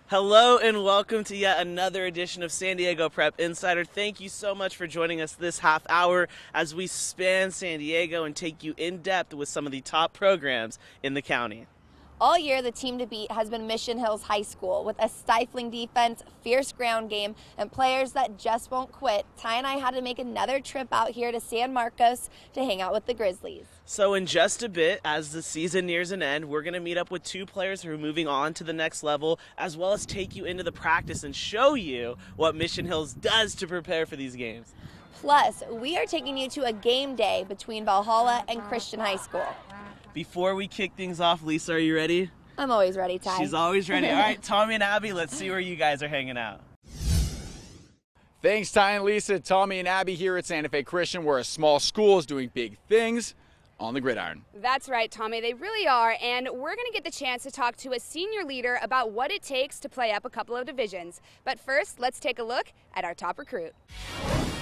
Hello and welcome to yet another edition of San Diego Prep Insider. Thank you so much for joining us this half hour as we span San Diego and take you in depth with some of the top programs in the county. All year, the team to beat has been Mission Hills High School. With a stifling defense, fierce ground game, and players that just won't quit, Ty and I had to make another trip out here to San Marcos to hang out with the Grizzlies. So in just a bit, as the season nears an end, we're going to meet up with two players who are moving on to the next level, as well as take you into the practice and show you what Mission Hills does to prepare for these games. Plus, we are taking you to a game day between Valhalla and Christian High School. Before we kick things off, Lisa, are you ready? I'm always ready, Ty. She's always ready. All right, Tommy and Abby, let's see where you guys are hanging out. Thanks, Ty and Lisa. Tommy and Abby here at Santa Fe Christian. We're a small school is doing big things on the gridiron. That's right, Tommy. They really are, and we're going to get the chance to talk to a senior leader about what it takes to play up a couple of divisions. But first, let's take a look at our top recruit.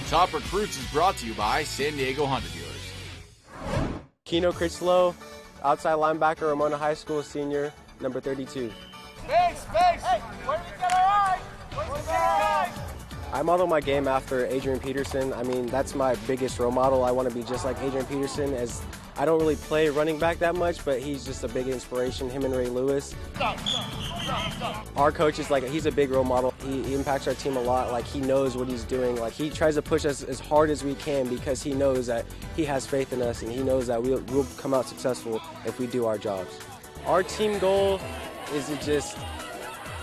Top Recruits is brought to you by San Diego Honda Dealers. Keno Critchlow, outside linebacker, Ramona High School senior, number 32. Space! Hey, where do we get our eyes? Where's the guys? I model my game after Adrian Peterson. I mean, that's my biggest role model. I want to be just like Adrian Peterson, as I don't really play running back that much, but he's just a big inspiration, him and Ray Lewis. Stop. Our coach is like, he's a big role model. He impacts our team a lot. Like, he knows what he's doing. Like, he tries to push us as hard as we can because he knows that he has faith in us, and he knows that we'll come out successful if we do our jobs. Our team goal is to just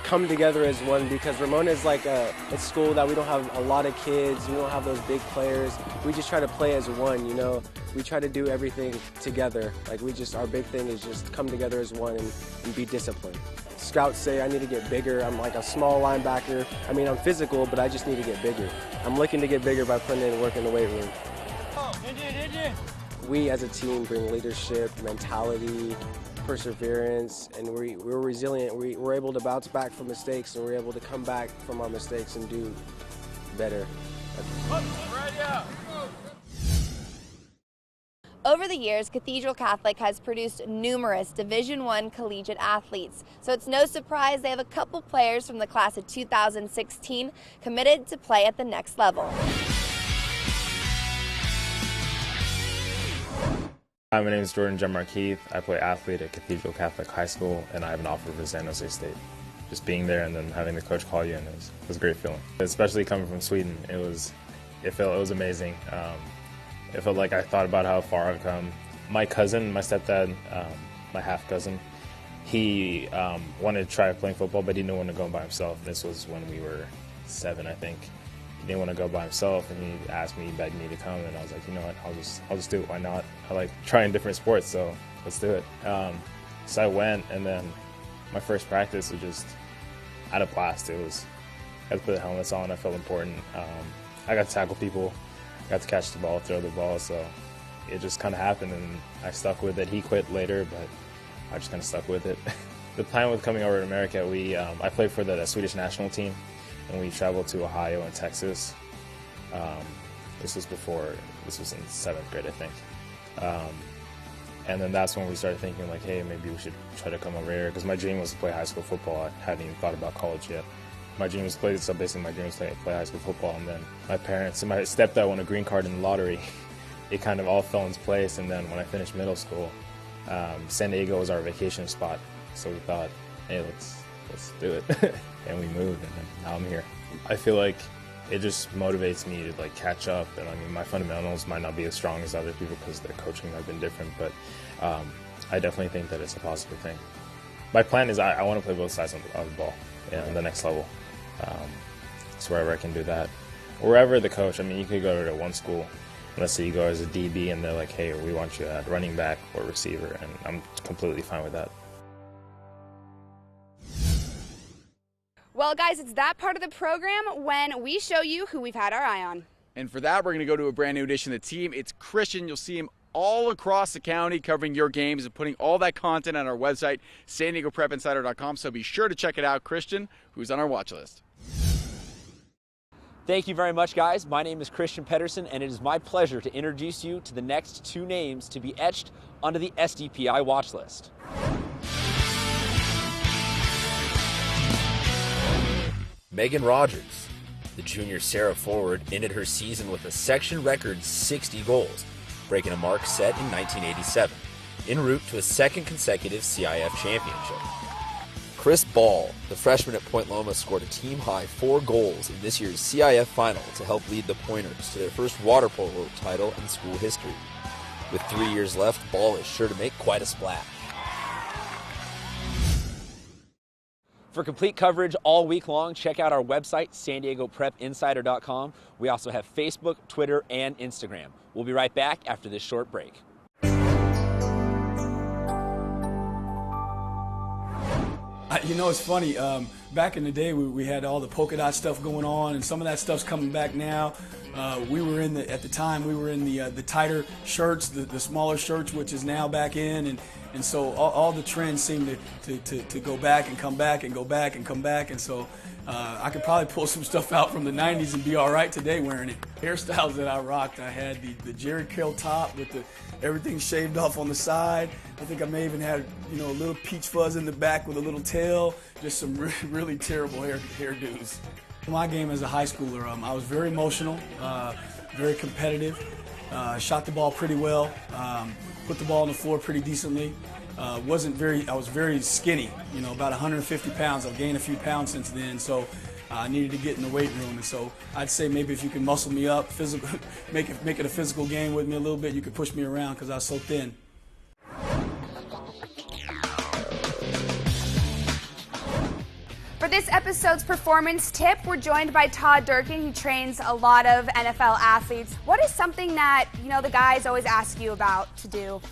come together as one, because Ramona is like a school that we don't have a lot of kids, we don't have those big players. We just try to play as one, you know. We try to do everything together. Like, our big thing is just come together as one and be disciplined. Scouts say I need to get bigger. I'm like a small linebacker. I mean, I'm physical, but I just need to get bigger. I'm looking to get bigger by putting in work in the weight room. We as a team bring leadership, mentality, perseverance, and we're resilient. We're able to bounce back from mistakes, and we're able to come back from our mistakes and do better. Over the years, Cathedral Catholic has produced numerous Division I collegiate athletes, so it's no surprise they have a couple players from the class of 2016 committed to play at the next level. Hi, my name is Jordan Jemarkeith. I play athlete at Cathedral Catholic High School, and I have an offer for San Jose State. Just being there and then having the coach call you in, it was a great feeling. Especially coming from Sweden, it was amazing. It felt like I thought about how far I've come. My cousin, my stepdad, my half cousin, he wanted to try playing football, but he didn't want to go by himself. This was when we were 7, I think. He didn't want to go by himself, and he asked me, he begged me to come, and I was like, you know what, I'll just do it. Why not? I like trying different sports, so let's do it. So I went, and then my first practice was just at a blast. I had to put the helmets on. I felt important. I got to tackle people, got to catch the ball, throw the ball, so it just kind of happened, and I stuck with it. He quit later, but I just kind of stuck with it. The plan with coming over to America, I played for the Swedish national team, and we traveled to Ohio and Texas. This was in 7th grade, I think. And then that's when we started thinking, like, hey, maybe we should try to come over here, because my dream was to play high school football. I hadn't even thought about college yet. My dream was to play high school football, and then my parents and my stepdad won a green card in the lottery. It kind of all fell into place, and then when I finished middle school, San Diego was our vacation spot, so we thought, hey, let's do it. And we moved, and now I'm here. I feel like it just motivates me to like catch up, and I mean, my fundamentals might not be as strong as other people because their coaching might have been different, but I definitely think that it's a positive thing. My plan is I want to play both sides of the ball in the next level. So wherever I can do that. Wherever the coach, I mean, you could go to one school, let's say you go as a DB, and they're like, hey, we want you at running back or receiver, and I'm completely fine with that. Well, guys, it's that part of the program when we show you who we've had our eye on. And for that, we're going to go to a brand new edition of the team. It's Christian. You'll see him all across the county covering your games and putting all that content on our website, SanDiegoPrepInsider.com. So be sure to check it out. Christian, who's on our watch list. Thank you very much, guys. My name is Christian Pedersen, and it is my pleasure to introduce you to the next 2 names to be etched onto the SDPI watch list. Megan Rogers, the junior Sarah forward, ended her season with a section record 60 goals, breaking a mark set in 1987, en route to a second consecutive CIF championship. Chris Ball, the freshman at Point Loma, scored a team-high 4 goals in this year's CIF final to help lead the Pointers to their first water polo title in school history. With 3 years left, Ball is sure to make quite a splash. For complete coverage all week long, check out our website, SanDiegoPrepInsider.com. We also have Facebook, Twitter, and Instagram. We'll be right back after this short break. You know, it's funny. Back in the day, we had all the polka dot stuff going on, and some of that stuff's coming back now. We were in at the time, we were in the tighter shirts, the smaller shirts, which is now back in, and so all the trends seem to go back and come back and go back and come back, and so I could probably pull some stuff out from the 90s and be all right today wearing it. Hairstyles that I rocked, I had the Jerry Curl top with everything shaved off on the side. I think I may even had, you know, a little peach fuzz in the back with a little tail. Just some really terrible hairdos. My game as a high schooler, I was very emotional, very competitive, shot the ball pretty well, put the ball on the floor pretty decently. I was very skinny, you know, about 150 pounds. I've gained a few pounds since then, so I needed to get in the weight room. And so I'd say maybe if you can muscle me up, make it a physical game with me a little bit, you could push me around because I was so thin. For this episode's performance tip, we're joined by Todd Durkin. He trains a lot of NFL athletes. What is something that, you know, the guys always ask you about to do?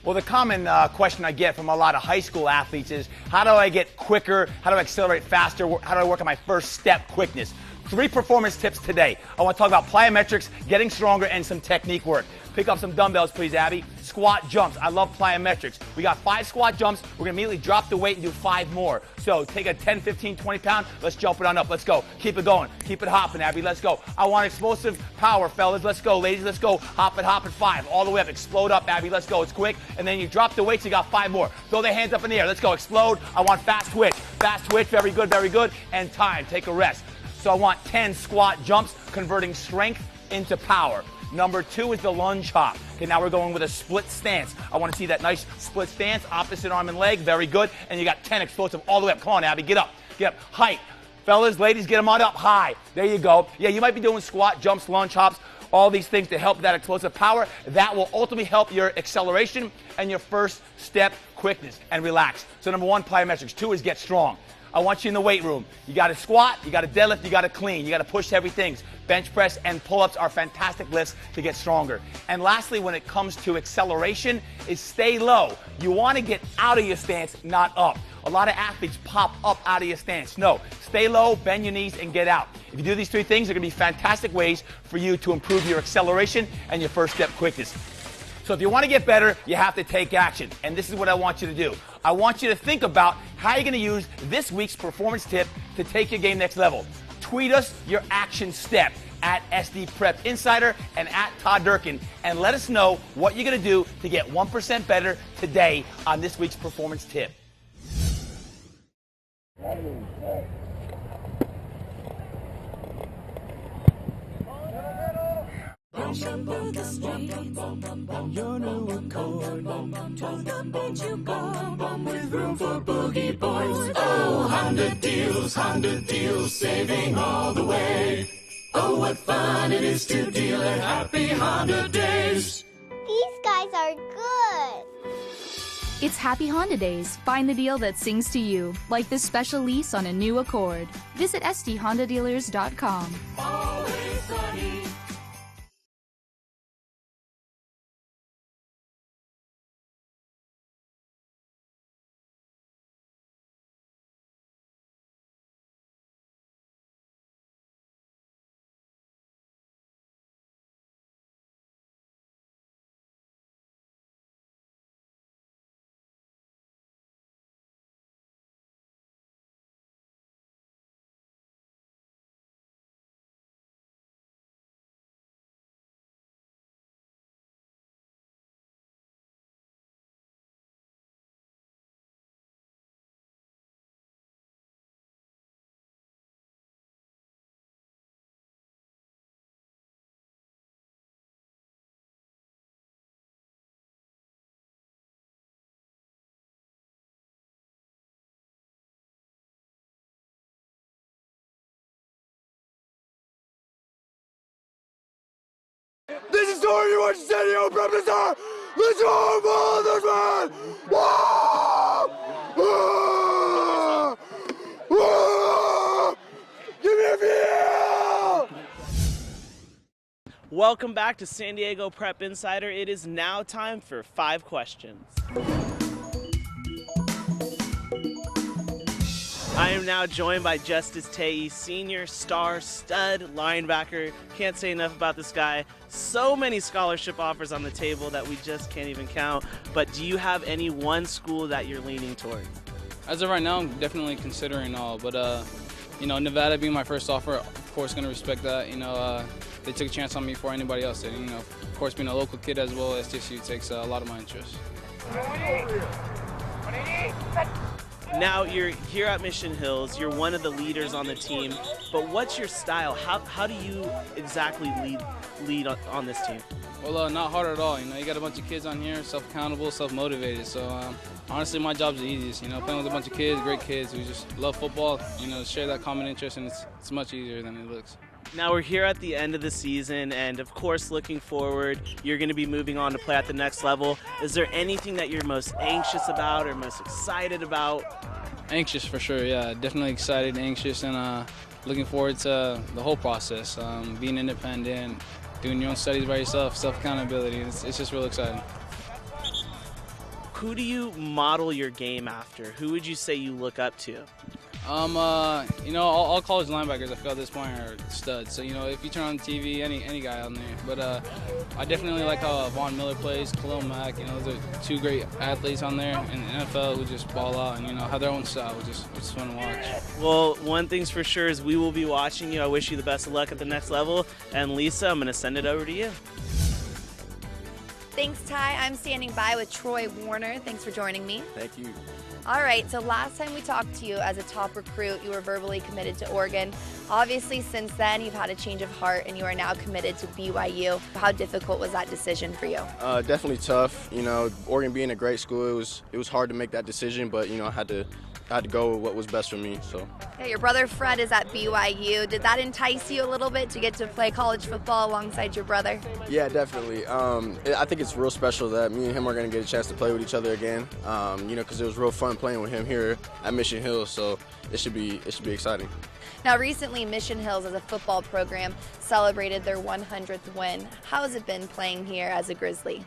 Well, the common question I get from a lot of high school athletes is, how do I get quicker? How do I accelerate faster? How do I work on my first step quickness? 3 performance tips today. I want to talk about plyometrics, getting stronger, and some technique work. Pick up some dumbbells, please, Abby. Squat jumps. I love plyometrics. We got 5 squat jumps. We're going to immediately drop the weight and do 5 more. So take a 10, 15, 20 pound. Let's jump it on up. Let's go. Keep it going. Keep it hopping, Abby. Let's go. I want explosive power, fellas. Let's go. Ladies, let's go. Hop it, 5. All the way up. Explode up, Abby. Let's go. It's quick. And then you drop the weights. You got 5 more. Throw the hands up in the air. Let's go. Explode. I want fast twitch. Fast twitch. Very good. Very good. And time. Take a rest. So I want 10 squat jumps, converting strength into power. Number 2 is the lunge hop. Okay, now we're going with a split stance. I want to see that nice split stance, opposite arm and leg. Very good. And you got 10 explosive all the way up. Come on, Abby, get up. Get up. Height. Fellas, ladies, get them on up high. There you go. Yeah, you might be doing squat, jumps, lunge hops, all these things to help that explosive power. That will ultimately help your acceleration and your first step quickness. And relax. So number 1, plyometrics. 2 is get strong. I want you in the weight room. You got to squat, you got to deadlift, you got to clean, you got to push heavy things. Bench press and pull-ups are fantastic lifts to get stronger. And lastly, when it comes to acceleration, is stay low. You want to get out of your stance, not up. A lot of athletes pop up out of your stance. No, stay low, bend your knees, and get out. If you do these 3 things, they're going to be fantastic ways for you to improve your acceleration and your first step quickness. So if you want to get better, you have to take action. And this is what I want you to do. I want you to think about how you're going to use this week's performance tip to take your game next level. Tweet us your action step at SD Prep Insider and at Todd Durkin, and let us know what you're going to do to get 1% better today on this week's performance tip. Your new Accord. To the beach you go, with room for boogie boys. Oh, Honda deals, saving all the way. Oh, what fun it is to deal at Happy Honda Days. These guys are good. It's Happy Honda Days. Find the deal that sings to you, like this special lease on a new Accord. Visit SDHondaDealers.com. Always sunny. This is Tori, you watch San Diego Prep Star. Let's go, Brothers, man! Whoa! Whoa! Whoa! Give me a feel! Welcome back to San Diego Prep Insider. It is now time for 5 questions. I am now joined by Justice Tae, senior star stud linebacker. Can't say enough about this guy. So many scholarship offers on the table that we just can't even count. But do you have any one school that you're leaning toward? As of right now, I'm definitely considering all. But, Nevada being my first offer, of course, going to respect that. They took a chance on me before anybody else did. Of course, being a local kid as well, SDSU takes a lot of my interest. Now you're here at Mission Hills, you're one of the leaders on the team, but what's your style? How do you exactly lead on this team? Well, not hard at all. You got a bunch of kids on here, self-accountable, self-motivated. So honestly, my job's the easiest. Playing with a bunch of kids, great kids who just love football, share that common interest, and it's much easier than it looks. Now we're here at the end of the season, and of course looking forward, you're going to be moving on to play at the next level. Is there anything that you're most anxious about or most excited about? Anxious for sure, yeah. Definitely excited, anxious, and looking forward to the whole process. Being independent, doing your own studies by yourself, self-accountability. It's just real exciting. Who do you model your game after? Who would you say you look up to? All college linebackers I feel at this point are studs. So, if you turn on TV, any guy on there. But I definitely like how Von Miller plays, Khalil Mack. Those are 2 great athletes on there in the NFL who just ball out and, have their own style, which is fun to watch. Well, one thing's for sure is we will be watching you. I wish you the best of luck at the next level. And Lisa, I'm going to send it over to you. Thanks, Ty. I'm standing by with Troy Warner. Thanks for joining me. Thank you. All right, so last time we talked to you as a top recruit, you were verbally committed to Oregon. Obviously, since then, you've had a change of heart and you are now committed to BYU. How difficult was that decision for you? Definitely tough. Oregon being a great school, it was hard to make that decision, but I had to go with what was best for me. So. Yeah, your brother Fred is at BYU. Did that entice you a little bit to get to play college football alongside your brother? Yeah, definitely. I think it's real special that me and him are going to get a chance to play with each other again. Because it was real fun playing with him here at Mission Hills. So it should be exciting. Now, recently, Mission Hills as a football program celebrated their 100th win. How has it been playing here as a Grizzly?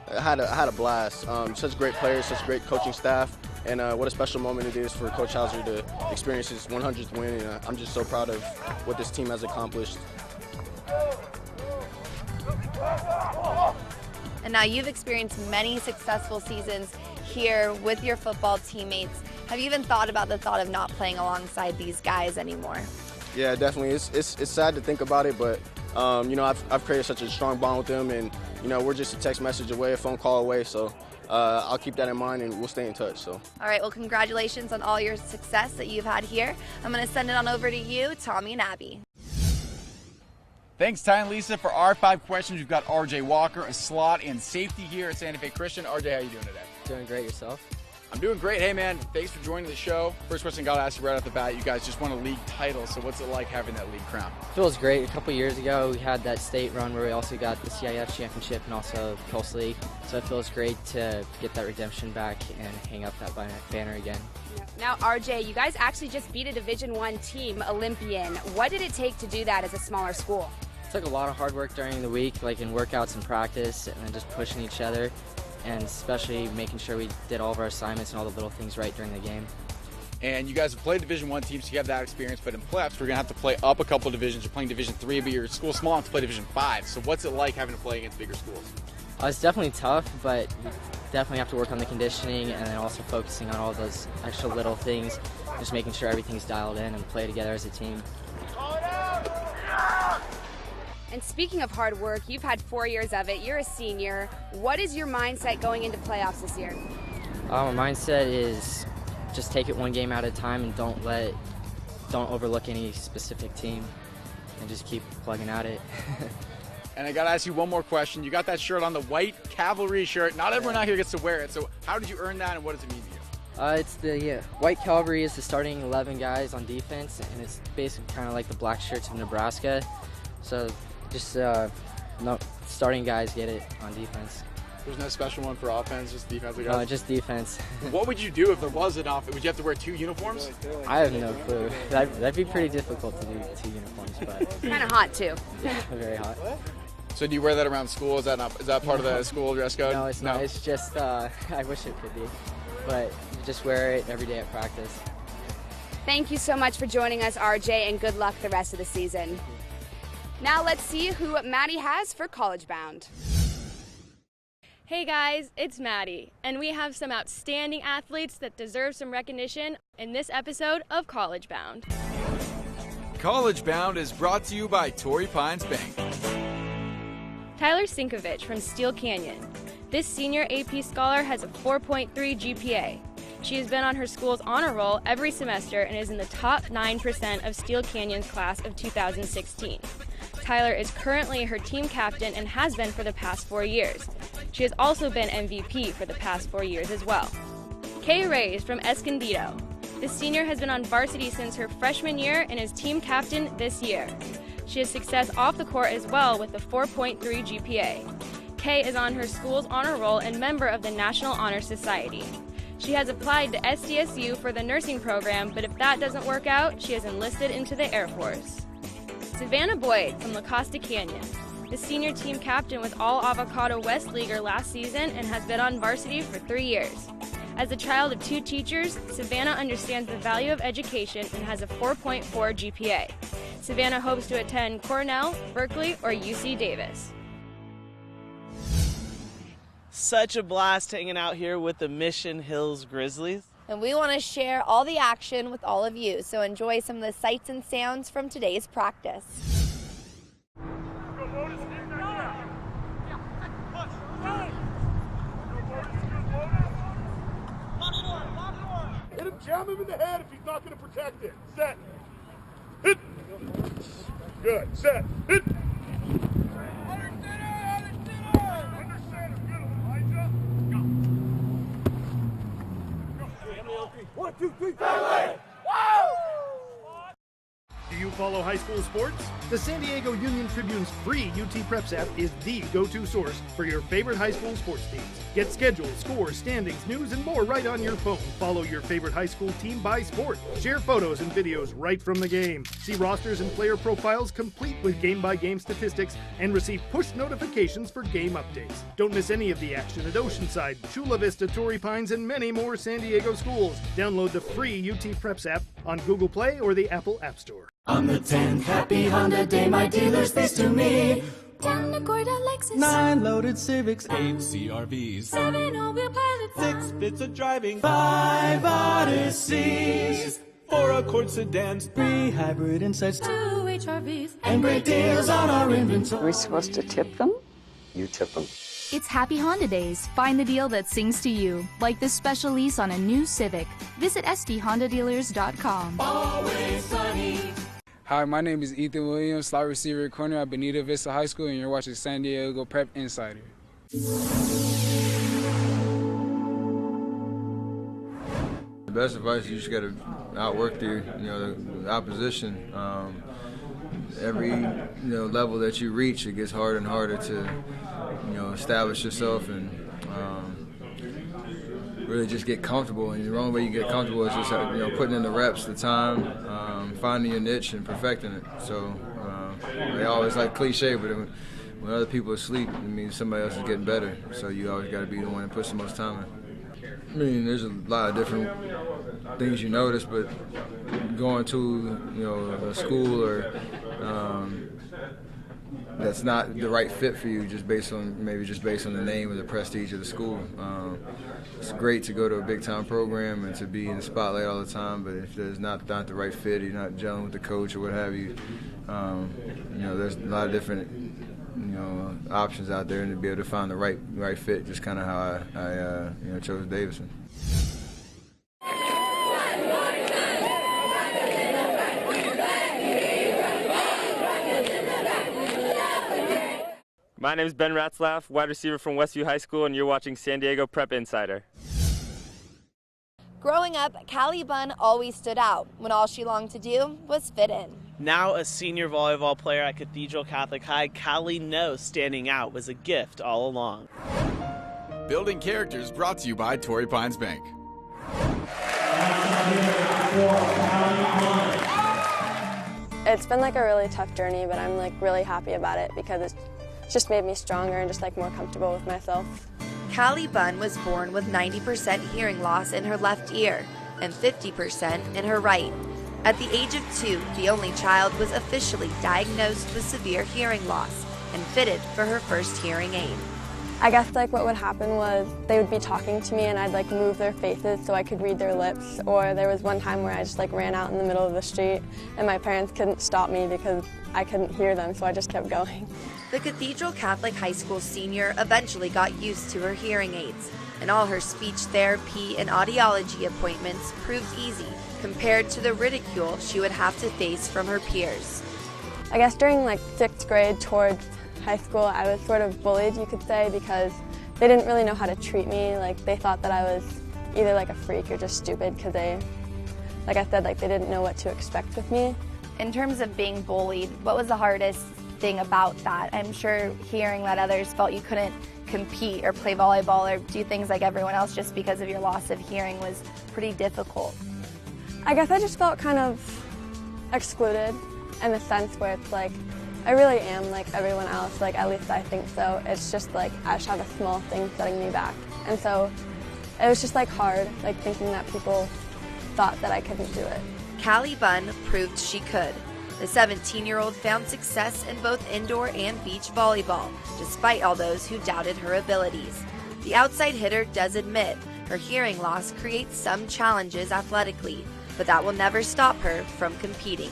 I had a blast. Such great players, such great coaching staff, and what a special moment it is for Coach Hauser to experience his 100th win. And I'm just so proud of what this team has accomplished. And now you've experienced many successful seasons here with your football teammates. Have you even thought about the thought of not playing alongside these guys anymore? Yeah, definitely. It's sad to think about it, but I've created such a strong bond with them, and we're just a text message away, a phone call away. So I'll keep that in mind, and we'll stay in touch. So. All right. Well, congratulations on all your success that you've had here. I'm going to send it on over to you, Tommy and Abby. Thanks, Ty and Lisa. For our 5 questions, we've got RJ Walker, a slot and safety here at Santa Fe Christian. RJ, how you doing today? Doing great. Yourself? I'm doing great. Hey, man, thanks for joining the show. First question I got to ask you right off the bat. You guys just won a league title, so what's it like having that league crown? Feels great. A couple years ago, we had that state run where we also got the CIF championship and also Pulse League. So it feels great to get that redemption back and hang up that banner again. Now, RJ, you guys actually just beat a Division I team, Olympian. What did it take to do that as a smaller school? It took a lot of hard work during the week, like in workouts and practice, and then just pushing each other, and especially making sure we did all of our assignments and all the little things right during the game. And you guys have played Division I teams, so you have that experience, but in playoffs, we're going to have to play up a couple divisions. You're playing Division III, but your school's small enough to play Division V. So what's it like having to play against bigger schools? It's definitely tough, but you definitely have to work on the conditioning and then also focusing on all those extra little things, just making sure everything's dialed in and play together as a team. And speaking of hard work, you've had 4 years of it. You're a senior. What is your mindset going into playoffs this year? My mindset is just take it one game at a time and don't overlook any specific team and just keep plugging at it. And I got to ask you one more question. You got that shirt on, the white cavalry shirt. Not everyone out here gets to wear it. So how did you earn that and what does it mean to you? It's the White Cavalry is the starting 11 guys on defense, and it's basically kind of like the black shirts of Nebraska. So just No, starting guys get it on defense. There's no special one for offense, just defensive No, guys? just defense. What would you do if there was an offense? Would you have to wear 2 uniforms? I have no clue. That'd be pretty difficult to do 2 uniforms, but Kind of hot too. yeah, very hot. So do you wear that around school? Is that part of the school dress code? No, it's not. It's just, I wish it could be, but you just wear it every day at practice. Thank you so much for joining us, RJ, and good luck the rest of the season. Now let's see who Maddie has for College Bound. Hey guys, it's Maddie, and we have some outstanding athletes that deserve some recognition in this episode of College Bound. College Bound is brought to you by Torrey Pines Bank. Tyler Sinkovich from Steel Canyon. This senior AP scholar has a 4.3 GPA. She has been on her school's honor roll every semester and is in the top 9% of Steel Canyon's class of 2016. Tyler is currently her team captain and has been for the past 4 years. She has also been MVP for the past 4 years as well. Kay Reyes from Escondido. This senior has been on varsity since her freshman year and is team captain this year. She has success off the court as well with a 4.3 GPA. Kay is on her school's honor roll and member of the National Honor Society. She has applied to SDSU for the nursing program, but if that doesn't work out, she has enlisted into the Air Force. Savannah Boyd from La Costa Canyon. The senior team captain was All-Avocado West Leaguer last season and has been on varsity for 3 years. As a child of 2 teachers, Savannah understands the value of education and has a 4.4 GPA. Savannah hopes to attend Cornell, Berkeley, or UC Davis. Such a blast hanging out here with the Mission Hills Grizzlies. And we want to share all the action with all of you, so enjoy some of the sights and sounds from today's practice. Hit him, jam him in the head if he's not going to protect it. Set. Hit. Good. Set. Hit. One, two, three, family! Do you follow high school sports? The San Diego Union Tribune's free UT Preps app is the go-to source for your favorite high school sports teams. Get schedules, scores, standings, news, and more right on your phone. Follow your favorite high school team by sport. Share photos and videos right from the game. See rosters and player profiles complete with game-by-game statistics and receive push notifications for game updates. Don't miss any of the action at Oceanside, Chula Vista, Torrey Pines, and many more San Diego schools. Download the free UT Preps app on Google Play or the Apple App Store. On the 10th happy Honda day, my dealers this to me. 10 Accord Lexus, 9 loaded Civics, 8 CRVs, 7 all-wheel pilots, 6 bits of driving, 5 Odysseys, 4 Accord sedans, 3 hybrid Insights, 2 HRVs, and great deals on our inventory. Are we supposed to tip them? You tip them. It's Happy Honda Days. Find the deal that sings to you, like this special lease on a new Civic. Visit SDHondaDealers.com. Always sunny. Hi, my name is Ethan Williams, slot receiver at corner at Bonita Vista High School, and you're watching San Diego Prep Insider. The best advice, you just got to outwork the opposition. Every level that you reach, it gets harder and harder to establish yourself and really just get comfortable. And the only way you get comfortable is just putting in the reps, the time, finding your niche and perfecting it. So they always like cliche, but when other people are asleep, it means somebody else is getting better. So you always got to be the one that puts the most time in. I mean, there's a lot of different things you notice, but going to a school or that's not the right fit for you just based on the name or the prestige of the school. It's great to go to a big time program and to be in the spotlight all the time, but if there's not the right fit, you're not gelling with the coach or what have you, there's a lot of different options out there, and to be able to find the right fit, just kind of how I chose Davidson. My name is Ben Ratzlaff, wide receiver from Westview High School, and you're watching San Diego Prep Insider. Growing up, Callie Bunn always stood out when all she longed to do was fit in. Now a senior volleyball player at Cathedral Catholic High, Callie knows standing out was a gift all along. Building Characters brought to you by Torrey Pines Bank. It's been like a really tough journey, but I'm like really happy about it because it's just made me stronger and just like more comfortable with myself. Callie Bunn was born with 90% hearing loss in her left ear and 50% in her right. At the age of 2, the only child was officially diagnosed with severe hearing loss and fitted for her first hearing aid. I guess like what would happen was they would be talking to me and I'd like move their faces so I could read their lips, or there was one time where I just like ran out in the middle of the street and my parents couldn't stop me because I couldn't hear them, so I just kept going. The Cathedral Catholic High School senior eventually got used to her hearing aids, and all her speech therapy and audiology appointments proved easy compared to the ridicule she would have to face from her peers. I guess during like 6th grade towards high school, I was sort of bullied, you could say, because they didn't really know how to treat me. Like they thought that I was either like a freak or just stupid because they, like I said, like they didn't know what to expect with me. In terms of being bullied, what was the hardest thing about that? I'm sure hearing that others felt you couldn't compete or play volleyball or do things like everyone else just because of your loss of hearing was pretty difficult. I guess I just felt kind of excluded in the sense where it's like, I really am like everyone else, like at least I think so. It's just like I just have a small thing setting me back. And so it was just like hard, like thinking that people thought that I couldn't do it. Callie Bunn proved she could. The 17-year-old found success in both indoor and beach volleyball, despite all those who doubted her abilities. The outside hitter does admit her hearing loss creates some challenges athletically, but that will never stop her from competing.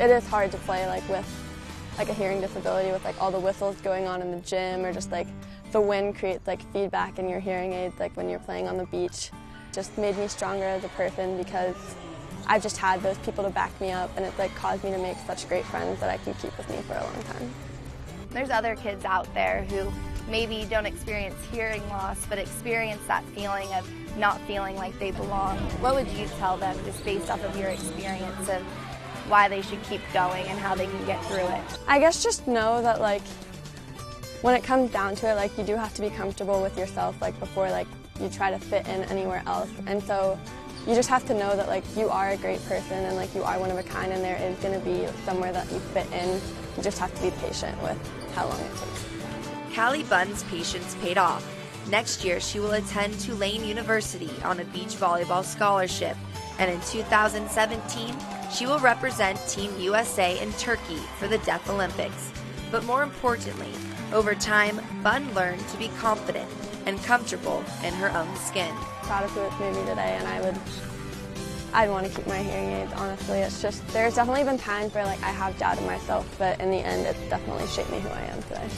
It is hard to play like with like a hearing disability with like all the whistles going on in the gym, or just like the wind creates like feedback in your hearing aids like when you're playing on the beach. Just made me stronger as a person because I've just had those people to back me up, and it's like caused me to make such great friends that I can keep with me for a long time. There's other kids out there who maybe don't experience hearing loss, but experience that feeling of not feeling like they belong. What would you tell them just based off of your experience of why they should keep going and how they can get through it? I guess just know that like when it comes down to it, like you do have to be comfortable with yourself like before like you try to fit in anywhere else. And so you just have to know that like you are a great person and like you are one of a kind, and there is going to be somewhere that you fit in. You just have to be patient with how long it takes. Callie Bunn's patience paid off. Next year, she will attend Tulane University on a beach volleyball scholarship, and in 2017, she will represent Team USA in Turkey for the Deaf Olympics. But more importantly, over time, Bunn learned to be confident and comfortable in her own skin. Proud of who it's made me today, and I'd want to keep my hearing aids, honestly. It's just, there's definitely been times where like I have doubted myself, but in the end, it's definitely shaped me who I am today.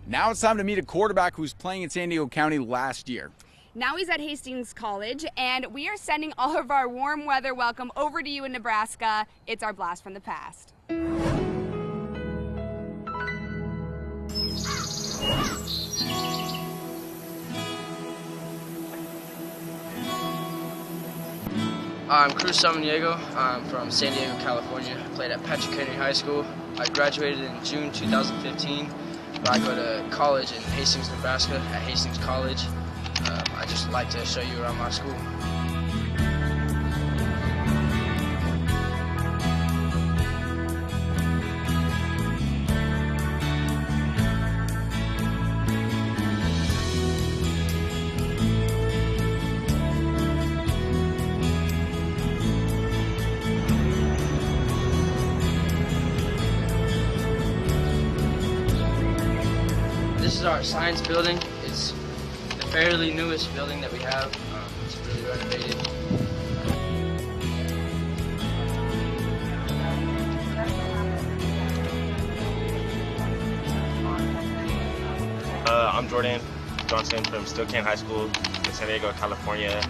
Now it's time to meet a quarterback who's playing in San Diego County last year. Now he's at Hastings College, and we are sending all of our warm weather welcome over to you in Nebraska. It's our blast from the past. I'm Cruz Samaniego. I'm from San Diego, California. I played at Patrick Henry High School. I graduated in June 2015. I go to college in Hastings, Nebraska at Hastings College. I just like to show you around my school. This is our science building. It's the fairly newest building that we have. It's really renovated. I'm Jordan Johnson from Steelcan High School in San Diego, California.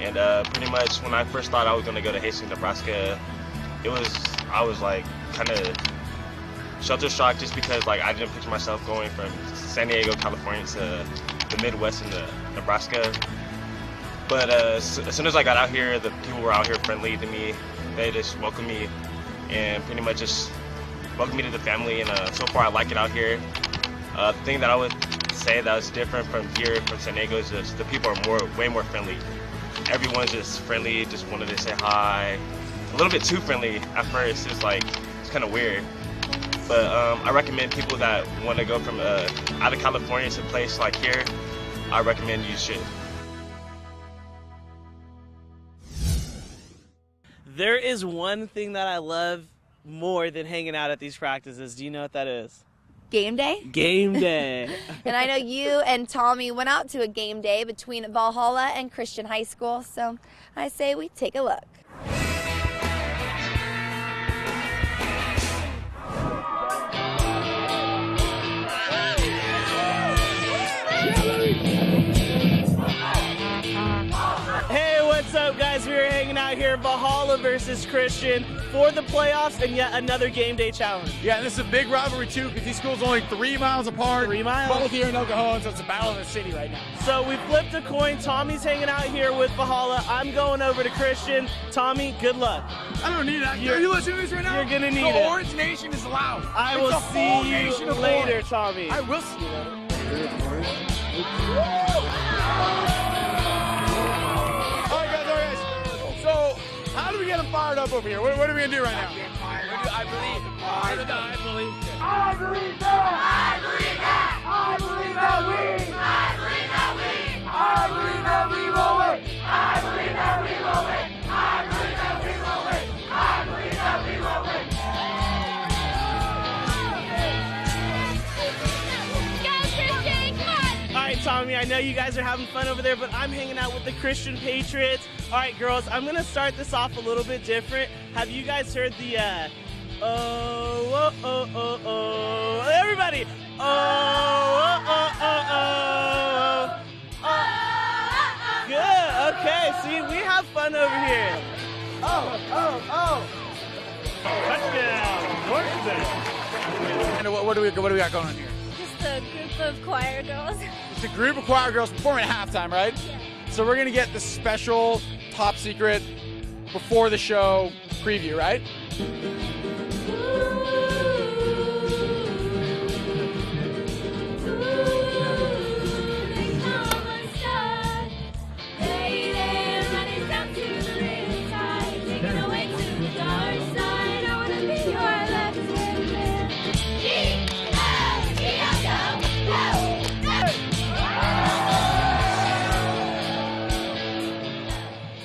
And pretty much when I first thought I was going to go to Hastings, Nebraska, I was like kind of shell shocked just because like I didn't picture myself going from San Diego, California to the Midwest and the Nebraska. But as soon as I got out here, the people were out here friendly to me. They just welcomed me and pretty much just welcomed me to the family. And so far, I like it out here. The thing that I would say that was different from here, from San Diego, is just the people are way more friendly. Everyone's just friendly, just wanted to say hi. A little bit too friendly at first. It's kind of weird. But I recommend people that want to go from out of California to a place like here, I recommend you should. There is one thing that I love more than hanging out at these practices. Do you know what that is? Game day? Game day. And I know you and Tommy went out to a game day between Valhalla and Christian High School, so I say we take a look. Hey, what's up, guys? We are hanging out here, Valhalla versus Christian, for the playoffs and yet another game day challenge. Yeah, and this is a big rivalry too, because these schools are only 3 miles apart. 3 miles. Both here in El Cajon, so it's a battle in the city right now. So we flipped a coin. Tommy's hanging out here with Valhalla. I'm going over to Christian. Tommy, good luck. I don't need that. Are you listening to this right now? You're gonna need the it. Orange Nation is loud. I It's will the whole see nation you of later, orange. Tommy. I will see you later. All right, guys. So, how do we get them fired up over here? What are we gonna do right now? I believe. I believe. I believe that. I believe that. I believe that we. I believe that we. I believe that we will win. I believe that we will win. I believe that we will win. I believe that we will win. All right, Tommy, I know you guys are having fun over there, but I'm hanging out with the Christian Patriots. All right, girls, I'm going to start this off a little bit different. Have you guys heard the, everybody, Good, okay, see, we have fun over here. Touchdown, touchdown. And what do we got going on here? Just a group of choir girls. It's a group of choir girls performing at halftime, right? Yeah. So we're gonna get the special, top secret, before the show preview, right?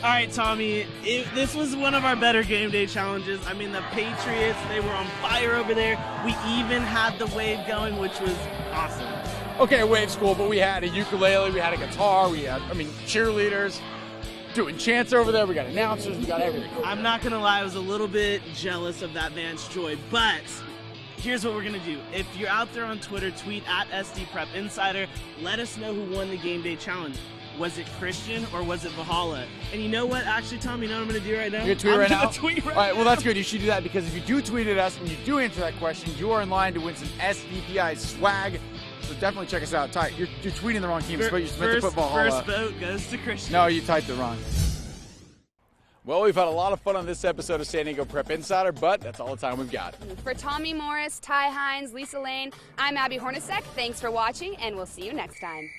All right, Tommy, this was one of our better game day challenges. I mean, the Patriots, they were on fire over there. We even had the wave going, which was awesome. Okay, wave's cool, but we had a ukulele, we had a guitar, we had, cheerleaders doing chants over there, we got announcers, we got everything. I'm not going to lie, I was a little bit jealous of that man's joy, but here's what we're going to do. If you're out there on Twitter, tweet at SDPrepInsider. Let us know who won the game day challenge. Was it Christian or was it Valhalla? And you know what? Actually, Tom, you know what I'm going to do right now? You're going to tweet right now? I'm going to tweet right now. All right, well, that's good. You should do that, because if you do tweet at us and you do answer that question, you are in line to win some SDPI swag. So definitely check us out. Ty, you're tweeting the wrong team. You're meant to put Valhalla. First vote goes to Christian. No, you typed it wrong. Well, we've had a lot of fun on this episode of San Diego Prep Insider, but that's all the time we've got. For Tommy Morris, Ty Hines, Lisa Lane, I'm Abby Hornacek. Thanks for watching, and we'll see you next time.